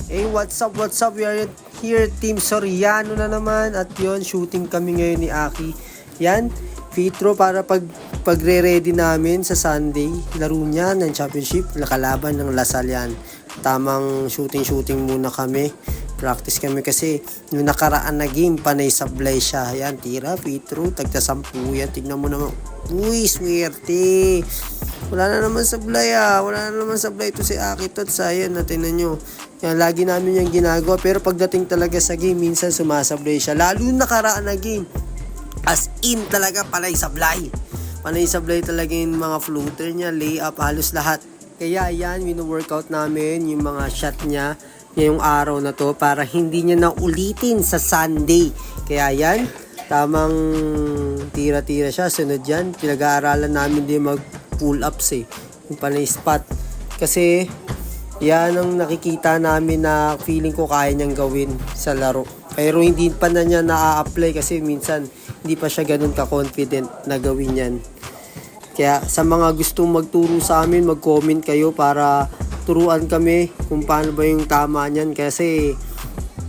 Hey, what's up, what's up? We are here, Team Soriano na naman. At yon, shooting kami ngayon ni Aki. Yan, Vitro para pagre-ready namin sa Sunday. Laro niya ng championship, nakalaban ng Lasal yan. Tamang shooting muna kami. Practice kami kasi yung nakaraan na game, panay sablay siya. Yan, tira, Vitro, tagta 10 yan. Tignan mo naman. Uy, swerte. Wala na naman sablay Wala na naman sablay ito si Aki Tots. Ayan, natin nyo. Yan, lagi namin yung ginagawa. Pero pagdating talaga sa game, minsan sumasablay siya. Lalo nakaraan na game. As in talaga, panay sablay. Panay sablay talaga yung mga floater niya, layup, halos lahat. Kaya yan, wino-workout namin yung mga shot niya ngayong araw na to para hindi niya na ulitin sa Sunday. Kaya yan, tamang tira-tira siya. Sunod yan, pinag-aaralan namin din mag-pull ups yung panay spot. Kasi yan ang nakikita namin na feeling ko kaya niyang gawin sa laro. Pero hindi pa na niya na-apply kasi minsan hindi pa siya ganun ka-confident na gawin yan. Kaya sa mga gustong magturo sa amin, mag-comment kayo para turuan kami kung paano ba yung tama niyan. Kasi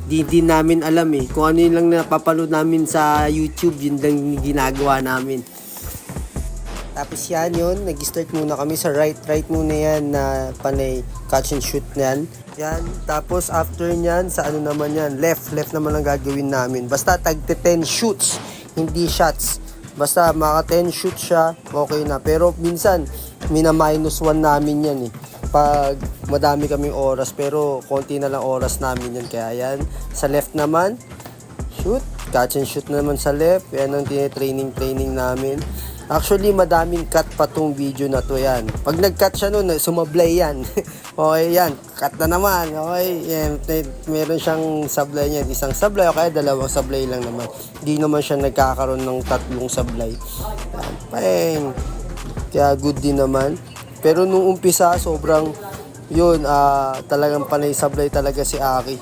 di namin alam kung ano yung lang napapanood namin sa YouTube, yun lang ginagawa namin. Tapos yan yun, nag-start muna kami sa right muna yan na panay catch and shoot na yan. Yan, tapos after nyan, sa ano naman yan, left naman ang gagawin namin. Basta tagte 10 shoots, hindi shots. Basta maka 10 shoots siya, okay na. Pero minsan, mina-1 namin yan pag madami kaming oras, pero konti na lang oras namin yan. Kaya yan, sa left naman, shoot, catch and shoot naman sa left. Yan ang training namin. Actually, madaming cut pa tong video na to yan. Pag nag-cut siya nun, sumablay yan. Okay yan, cut na naman. Okay, yan. Meron siyang sablay niyan. Isang sablay o kaya dalawang sablay lang naman. Hindi naman siya nagkakaroon ng 3 sablay. Yan, pang. Kaya good din naman. Pero nung umpisa, sobrang yun, talagang panay sablay talaga si Aki.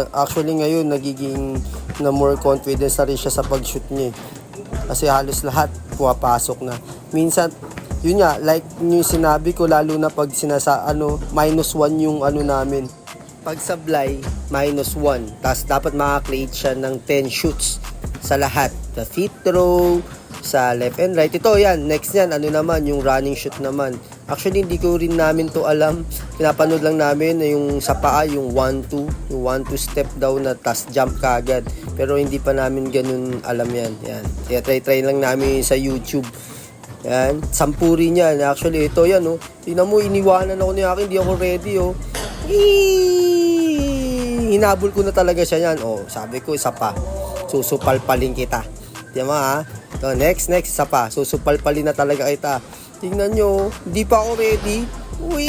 Actually ngayon, nagiging na more confidence na rin siya sa pag-shoot niya. Kasi halos lahat pumapasok na. Minsan, yun nga, like yung sinabi ko, lalo na pag -1 yung ano namin. Pag sablay, -1. Tapos dapat maka-create siya ng 10 shoots sa lahat. Sa free throw, sa left and right. Ito yan, next yan, ano naman, yung running shoot naman. Actually, hindi ko rin namin to alam. Pinapanood lang namin na yung sa paa, yung 1-2. Yung 1-2 step down na tas jump kagad. Pero hindi pa namin ganun alam yan. Yan. Kaya try lang namin sa YouTube. Yan. 10 rin yan. Actually, ito yan. Tingnan mo, iniwanan ako ni Aki. Hindi ako ready. Hinabol ko na talaga siya yan. Sabi ko, isa pa. Susupalpalin kita. Diyan mo Ito, next, isa pa. Susupalpalin na talaga kita. Tingnan nyo, hindi pa ako ready. Uy!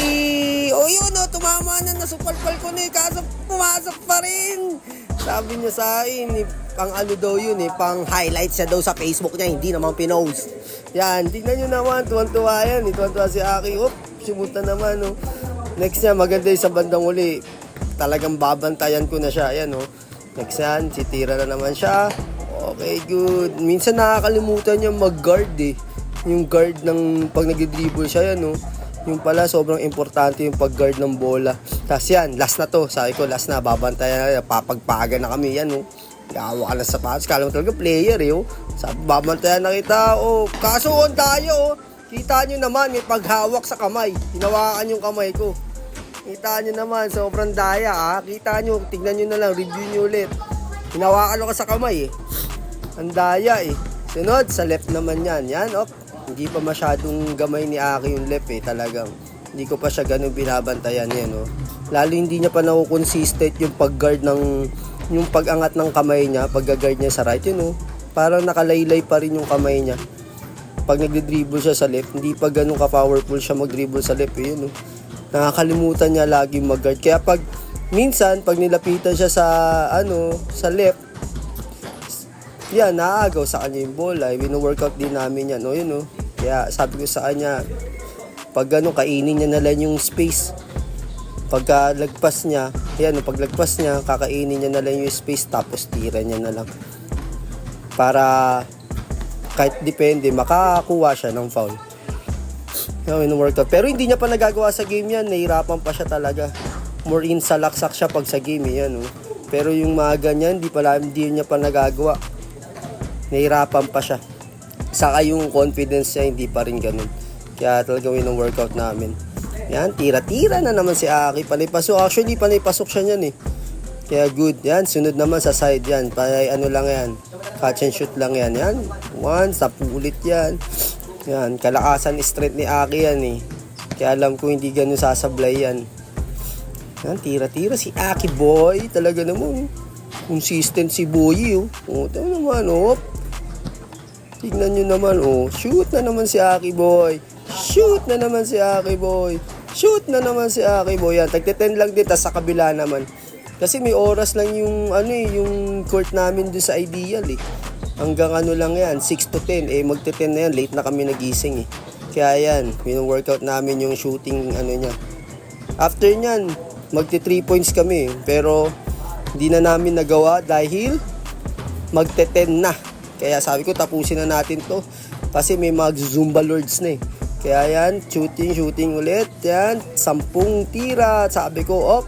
Yun tumama na, nasupalpal ko na kaso pumasok pa rin. Sabi niya sa akin, pang ano daw yun pang highlights siya daw sa Facebook niya, hindi naman pinost. Yan, tingnan nyo naman, tuwan-tuwa yan. Tuwan-tuwa si Aki. Sumuta naman, Next niya, maganda yung sa bandang uli. Talagang babantayan ko na siya. Yan, Next yan, sitira na naman siya. Okay, good. Minsan nakakalimutan niya mag-guard Yung guard ng pag nag-dribble siya yan Yung pala sobrang importante yung pag-guard ng bola. Tapos yan, last na to. Sabi ko last na, babantayan na, papagpagan na kami yan Gawa ka ng sapatos, kala mo talaga player Sabi, babantayan na kita Kaso on tayo Kita nyo naman, may paghawak sa kamay. Hinawakan yung kamay ko. Kita nyo naman, sobrang daya Kita nyo, tignan nyo na lang, review nyo ulit. Hinawakan ko sa kamay Ang daya Sunod, sa left naman yan. Yan, hindi pa masyadong gamay ni Aki yung left talagang. Hindi ko pa siya ganun binabantayan yan Lalo hindi niya pa na-consistent yung pag-guard yung pag-angat ng kamay niya, pag-guard niya sa right parang nakalaylay pa rin yung kamay niya. Pag nagdi-dribble siya sa left, hindi pa ganun ka-powerful siya mag-dribble sa left Nakakalimutan niya lagi mag-guard. Kaya minsan pag nilapitan siya sa left, yan, naagaw sa kanya yung bola. Wino-workout din namin yan. Kaya sabi ko sa kanya, pag kainin niya na lang yung space. Pagka lagpas niya, paglagpas niya, kakainin niya na lang yung space, tapos tira niya na lang. Para kahit depende, makakuha siya ng foul. Wino-workout. Pero hindi niya pa nagagawa sa game yan. Nahirapan pa siya talaga. more in sa laksak siya pag sa game yan, oh. Pero yung mga ganyan, hindi niya pa nagagawa. Nahirapan pa siya. Saka yung confidence niya, hindi pa rin ganun. Kaya talagang yun ang workout namin. Yan, tira-tira na naman si Aki. Panay-pasok. Actually, panay-pasok siya niyan eh. Kaya good. Yan, sunod naman sa side yan. Ano lang yan. Catch and shoot lang yan. Yan, 1, 10 ulit yan. Yan, kalakasan strength ni Aki yan eh. Kaya alam ko hindi ganun sasablay yan. Yan, tira-tira si Aki boy. Talaga naman. Consistent si Boy, oh. Oh, ito naman, oh. Tignan nyo naman, oh. Shoot na naman si Aki boy. Shoot na naman si Aki boy. Shoot na naman si Aki boy. Yan, tagte-10 lang din, tas sa kabila naman. Kasi may oras lang yung, yung court namin doon sa Ideal, eh. Hanggang lang yan, 6 to 10. Eh, magte-10 na yan. Late na kami nagising, eh. Kaya yan, workout namin yung shooting, niya. After nyan, magte-3 points kami. Pero, hindi na namin nagawa dahil magte-10 na. Kaya sabi ko, tapusin na natin to. Kasi may mga Zumba Lords na eh. Kaya yan, shooting ulit. Yan, 10 tira. Sabi ko,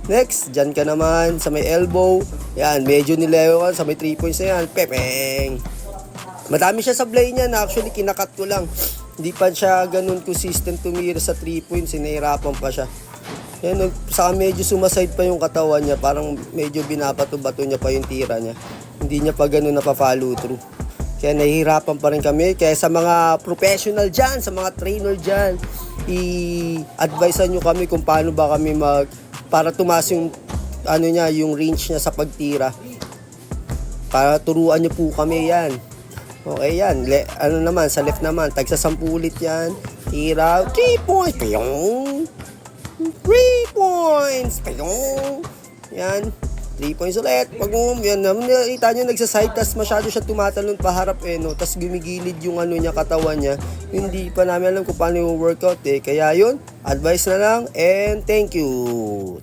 next, dyan ka naman sa may elbow. Yan, medyo nileyo ka sa may 3 points na yan. Pepeng! Madami siya sa play niya. Actually, kinakat ko lang. Hindi pa siya ganun consistent tumira sa 3 points. Sinahirapan pa siya. Yan, saka medyo sumaside pa yung katawan niya. Parang medyo binabato-bato niya pa yung tira niya. Hindi niya pa ganun napa-follow through. Kaya nahihirapan pa rin kami. Kaya sa mga professional dyan, sa mga trainer dyan, i-advisean nyo kami kung paano ba kami para tumaas yung, yung range niya sa pagtira. Para turuan nyo po kami yan. Okay yan. Naman, sa left naman, tagsa 10 ulit yan. Tira, 3 points. Piyong! 3 points! Piyong! Yan. 3 points ulit. Pag yan naman, nakita nyo nagsaside, tas masyado siya tumatalon paharap tas gumigilid yung niya, katawan niya. Hindi pa namin alam kung paano yung workout eh. Kaya yun, advice na lang and thank you.